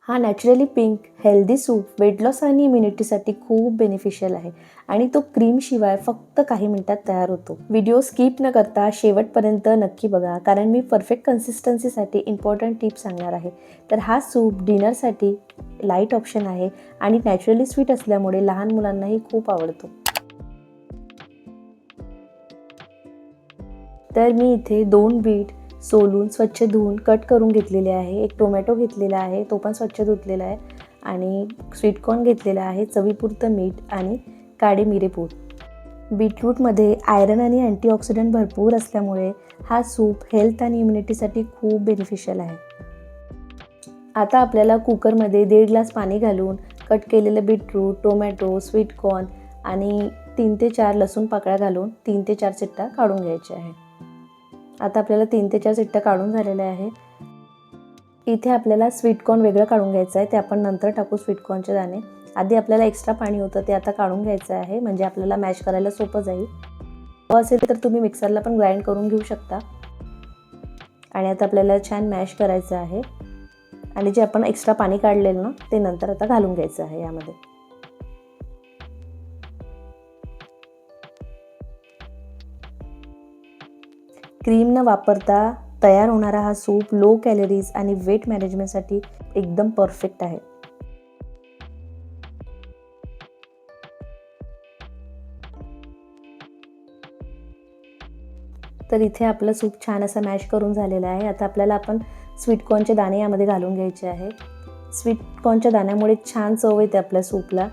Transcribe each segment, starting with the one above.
हा naturally pink healthy soup weight loss आणि इम्युनिटीसाठी खूप बेनिफिशियल आहे आणि तो क्रीमशिवाय फक्त काही मिनिटात तयार होतो. व्हिडिओ स्किप न करता शेवटपर्यंत नक्की बघा, कारण मी परफेक्ट कन्सिस्टन्सीसाठी इम्पॉर्टंट टिप्स सांगणार आहे. तर हा सूप डिनरसाठी लाईट ऑप्शन आहे आणि नॅचरली स्वीट असल्यामुळे लहान मुलांनाही खूप आवडतो. तर मी इथे 2 बीट सोलून स्वच्छ धुवून कट करून घेतलेले आहे. एक टोमॅटो घेतलेला आहे, तो पण स्वच्छ धुतलेला आहे आणि स्वीट कॉर्न घेतलेला आहे, चवीपुरतं मीठ आणि काळे मिरेपूड. बीटरूटमध्ये आयरन आणि अँटीऑक्सिडंट भरपूर असल्यामुळे हा सूप हेल्थ आणि इम्युनिटीसाठी खूप बेनिफिशियल आहे. आता आपल्याला कुकरमध्ये 1.5 ग्लास पाणी घालून कट केलेलं बीटरूट, टोमॅटो, स्वीट कॉर्न आणि 3 ते 4 लसूण पाकळ्या घालून 3 ते 4 शिट्ट्या काढून घ्यायच्या आहे. आता आपल्याला 3 ते 4 शिट्ट्या काढून झालेल्या आहे. इथे आपल्याला स्वीट कॉर्न वेगळं काढून घ्यायचं आहे, ते आपण नंतर टाकू स्वीट कॉर्नचे दाणे. आधी आपल्याला एक्स्ट्रा पाणी होतं ते आता काढून घ्यायचं आहे, म्हणजे आपल्याला मॅश करायला सोपं जाईल. असेल तर तुम्ही मिक्सरला पण ग्राइंड करून घेऊ शकता. आणि आता आपल्याला छान मॅश करायचं आहे आणि जे आपण एक्स्ट्रा पाणी काढलेलं ना ते नंतर आता घालून घ्यायचं आहे यामध्ये. क्रीम न वापरता तयार होणारा हा सूप लो कॅलरीज आणि वेट मॅनेजमेंटसाठी एकदम परफेक्ट आहे. तर इथे आपलं सूप छान असं मॅश करून झालेलं आहे. आता आपल्याला आपण स्वीट कॉर्नचे दाणे यामध्ये घालून घ्यायचे आहे. स्वीट कॉर्नच्या दाण्यामुळे छान चव येते आपल्या सूपला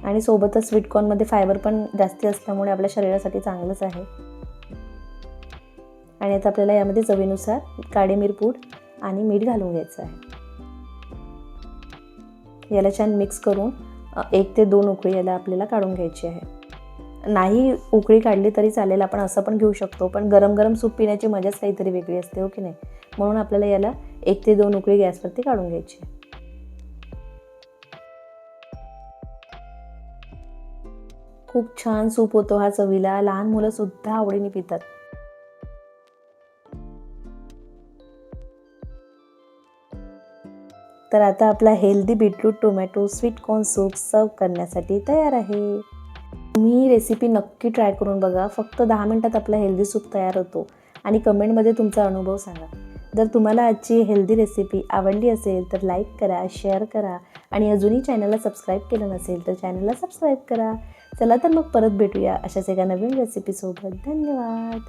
आणि सोबतच स्वीट कॉर्नमध्ये फायबर पण जास्ती असल्यामुळे आपल्या शरीरासाठी चांगलंच आहे. आणि आता आपल्याला यामध्ये चवीनुसार काळे मिरपूड आणि मीठ घालून घ्यायचं आहे. याला छान मिक्स करून 1 ते 2 उकळी याला आपल्याला काढून घ्यायची आहे. नाही उकळी काढली तरी चालेल, आपण असं पण घेऊ शकतो, पण गरम गरम सूप पिण्याची मजाच काहीतरी वेगळी असते, हो की नाही? म्हणून आपल्याला याला 1 ते 2 उकळी गॅसवरती काढून घ्यायची. खूप छान सूप होतो हा चवीला, लहान मुलं सुद्धा आवडीने पितात. तर आता आपला healthy beetroot tomato sweet corn soup सर्व करण्यासाठी तयार आहे. तुम्ही रेसिपी नक्की ट्राय करून बघा. फक्त 10 मिनिटात आपला हेल्दी सूप तयार होतो आणि कमेंटमध्ये तुमचा अनुभव सांगा. जर तुम्हाला आजची हेल्दी रेसिपी आवडली असेल तर लाईक करा, शेअर करा आणि अजूनही चॅनलला सबस्क्राईब केलं नसेल तर चॅनलला सबस्क्राईब करा. चला तर मग परत भेटूया अशाच एका नवीन रेसिपीसोबत. धन्यवाद.